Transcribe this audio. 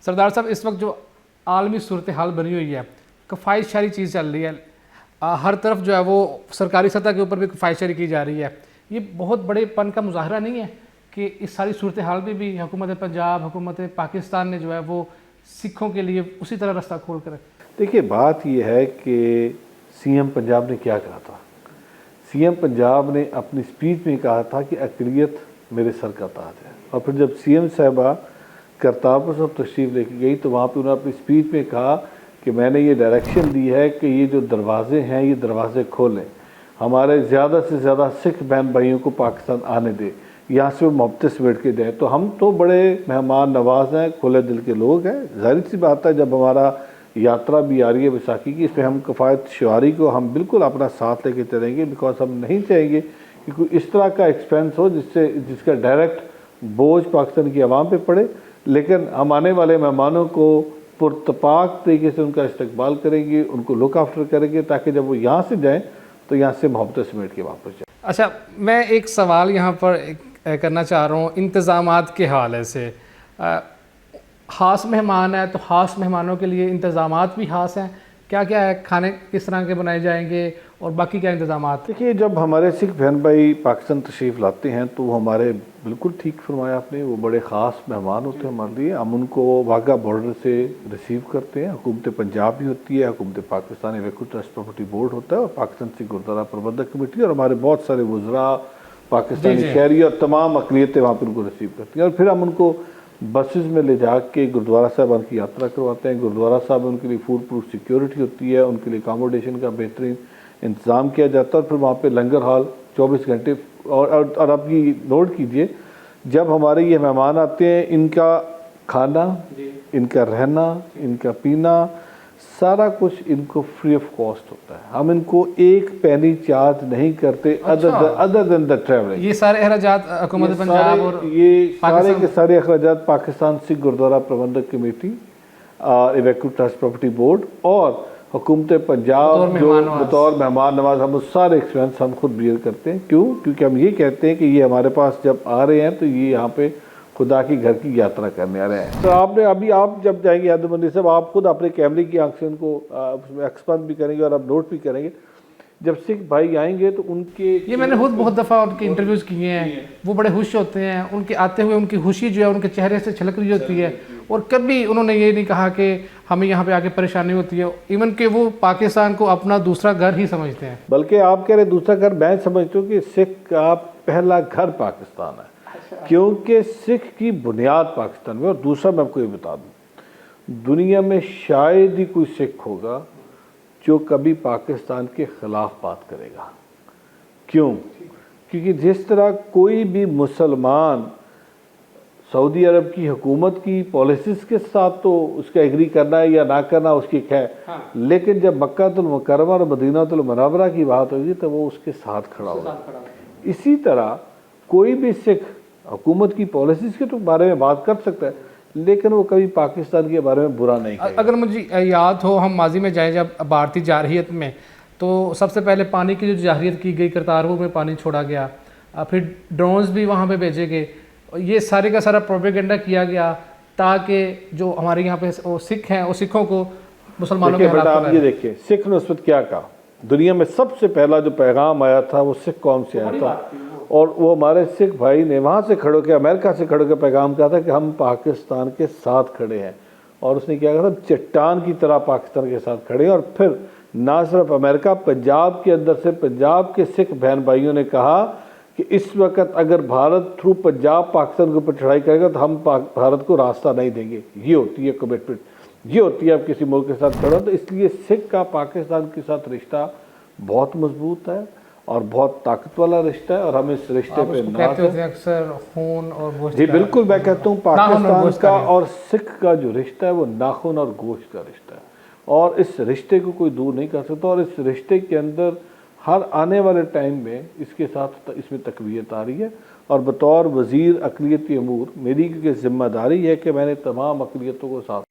सरदार साहब, इस वक्त जो आलमी सूरत हाल बनी हुई है, कफ़ायशारी चीज़ चल रही है, हर तरफ जो है वो सरकारी सतह के ऊपर भी कफ़ायशारी की जा रही है। ये बहुत बड़े पन का मुजाहरा नहीं है कि इस सारी सूरत हाल में भी हुकूमत पंजाब, हुकूमत पाकिस्तान ने जो है वो सिखों के लिए उसी तरह रास्ता खोल कर। देखिए, बात यह है कि सीएम पंजाब ने क्या कहा था। सीएम पंजाब ने अपनी स्पीच में कहा था कि अक़लियत मेरे सर का ताज है, और फिर जब सीएम साहबा करतारपुर साहब तशरीफ़ लेके गई तो वहाँ पे उन्होंने अपनी स्पीच में कहा कि मैंने ये डायरेक्शन दी है कि ये जो दरवाजे हैं ये दरवाजे खोलें, हमारे ज़्यादा से ज़्यादा सिख बहन भाइयों को पाकिस्तान आने दे, यहाँ से वो मोहब्बत से बैठ के जाए। तो हम तो बड़े मेहमान नवाज हैं, खुले दिल के लोग हैं। ज़ाहिर सी बात है, जब हमारा यात्रा भी आ रही है बैसाखी की, इसमें हम कफ़ायत शुआरी को हम बिल्कुल अपना साथ लेके चलेंगे, बिकॉज हम नहीं चाहेंगे कि कोई इस तरह का एक्सपेंस हो जिसका डायरेक्ट बोझ पाकिस्तान की आवाम पे पड़े। लेकिन हम आने वाले मेहमानों को पुरतपाक तरीके से उनका इस्तकबाल करेंगे, उनको लुक आफ्टर करेंगे, ताकि जब वो यहाँ से जाएँ तो यहाँ से मोहब्बत समेट के वापस जाए। अच्छा, मैं एक सवाल यहाँ पर करना चाह रहा हूँ इंतज़ामात के हवाले से। ख़ास मेहमान है तो ख़ास मेहमानों के लिए इंतज़ामात भी ख़ास हैं, क्या क्या है, खाने किस तरह के बनाए जाएंगे और बाकी क्या इंतज़ामात? देखिए, जब हमारे सिख बहन भाई पाकिस्तान तशरीफ़ लाते हैं तो हमारे बिल्कुल ठीक फरमाया आपने, वो बड़े ख़ास मेहमान होते हैं हमारे लिए। हम उनको वाघा बॉर्डर से रिसीव करते हैं। हुकूमत पंजाब भी होती है, हुकूमत पाकिस्तान वक्फ ट्रस्ट प्रॉपर्टी बोर्ड होता है, और पाकिस्तान सिख गुरुद्वारा प्रबंधक कमेटी, और हमारे बहुत सारे वज़रा, पाकिस्तानी शहरी और तमाम अक़लियतें वहाँ पर उनको रिसीव करती हैं। और फिर हम उनको बसेस में ले जा के गुरुद्वारा साहब की यात्रा करवाते हैं। गुरुद्वारा साहब में उनके लिए फूड प्रूफ सिक्योरिटी होती है, उनके लिए अकोमोडेशन का बेहतरीन इंतज़ाम किया जाता है, और फिर वहाँ पे लंगर हॉल 24 घंटे। और आप ये नोट कीजिए, जब हमारे ये मेहमान आते हैं, इनका खाना, इनका रहना, इनका पीना, सारा कुछ इनको फ्री ऑफ कॉस्ट होता है। हम इनको एक पैनी चार्ज नहीं करते अदर देन द ट्रैवलिंग। ये सारे अखराजात हुकूमत पंजाब और ये सारे के सारे अखराजात पाकिस्तान सिख गुरुद्वारा प्रबंधक कमेटी, वक्फ ट्रस्ट प्रॉपर्टी बोर्ड और हुकूमत पंजाब जो बतौर मेहमान नवाज, हम उस सारे एक्सपेंस हम खुद बियर करते हैं। क्यों? क्योंकि हम ये कहते हैं कि ये हमारे पास जब आ रहे हैं तो ये यहाँ पे खुदा की घर की यात्रा करने आ रहे हैं। तो आपने अभी आप जब जाएंगे यादवबंदी साहब, आप खुद अपने कैमरे की आंख से उनको उसमें एक्सपांड भी करेंगे और आप नोट भी करेंगे। जब सिख भाई आएंगे तो उनके, ये मैंने खुद बहुत दफ़ा उनके इंटरव्यूज़ किए हैं, वो बड़े खुश होते हैं, उनके आते हुए उनकी खुशी जो है उनके चेहरे से छलक रही होती है, और कभी उन्होंने ये नहीं कहा कि हमें यहाँ पे आके परेशानी होती है। इवन कि वो पाकिस्तान को अपना दूसरा घर ही समझते हैं। बल्कि आप कह रहे दूसरा घर, मैं समझता हूँ कि सिख का पहला घर पाकिस्तान है। क्योंकि सिख की बुनियाद पाकिस्तान में। और दूसरा मैं आपको ये बता दूँ, दुनिया में शायद ही कोई सिख होगा जो कभी पाकिस्तान के ख़िलाफ़ बात करेगा। क्यों? क्योंकि जिस तरह कोई भी मुसलमान सऊदी अरब की हुकूमत की पॉलिसीज़ के साथ तो उसका एग्री करना है या ना करना उसकी है, लेकिन जब मक्कातुल मुकर्रमा और मदीनातुल मुनव्वरा की बात होगी तो वो उसके साथ खड़ा होगा। इसी तरह कोई भी सिख हुकूमत की पॉलिसीज़ के तो बारे में बात कर सकता है, लेकिन वो कभी पाकिस्तान के बारे में बुरा नहीं करेगा। अगर मुझे याद हो, हम माजी में जाए जब भारतीय जारहियत में, तो सबसे पहले पानी की जो जारहियत की गई, करतारपुर में पानी छोड़ा गया, फिर ड्रोन्स भी वहाँ पे भेजे गए। ये सारे का सारा प्रोपेगेंडा किया गया ताकि जो हमारे यहाँ पे वो सिख हैं, वो सिखों को मुसलमानों के खिलाफ। आप ये देखिए, सिख ने उस वक्त क्या कहा। दुनिया में सबसे पहला जो पैगाम आया था वो सिख कौम से आया था, और वो हमारे सिख भाई ने वहाँ से खड़े होकर, अमेरिका से खड़े होकर पैगाम कहा था कि हम पाकिस्तान के साथ खड़े हैं। और उसने क्या कहा था, चट्टान की तरह पाकिस्तान के साथ खड़े हैं। और फिर ना सिर्फ अमेरिका, पंजाब के अंदर से पंजाब के सिख बहन भाइयों ने कहा कि इस वक्त अगर भारत थ्रू पंजाब पाकिस्तान के ऊपर चढ़ाई करेगा तो हम भारत को रास्ता नहीं देंगे। ये होती है कमिटमेंट, ये होती है आप किसी मुल्क के साथ खड़े हो। तो इसलिए सिख का पाकिस्तान के साथ रिश्ता बहुत मजबूत है और बहुत ताकत वाला रिश्ता है, और हम इस रिश्ते पे अक्सर खून और गोश्त। जी बिल्कुल, मैं कहता हूँ पाकिस्तान का और सिख का जो रिश्ता है वो नाखून और गोश्त का रिश्ता है, और इस रिश्ते को कोई दूर नहीं कर सकता। और इस रिश्ते के अंदर हर आने वाले टाइम में इसके साथ इसमें तकवीत आ रही है। और बतौर वज़ीर अक़लियती अमूर मेरी क्योंकि ज़िम्मेदारी है कि मैंने तमाम अक़लियतों को साथ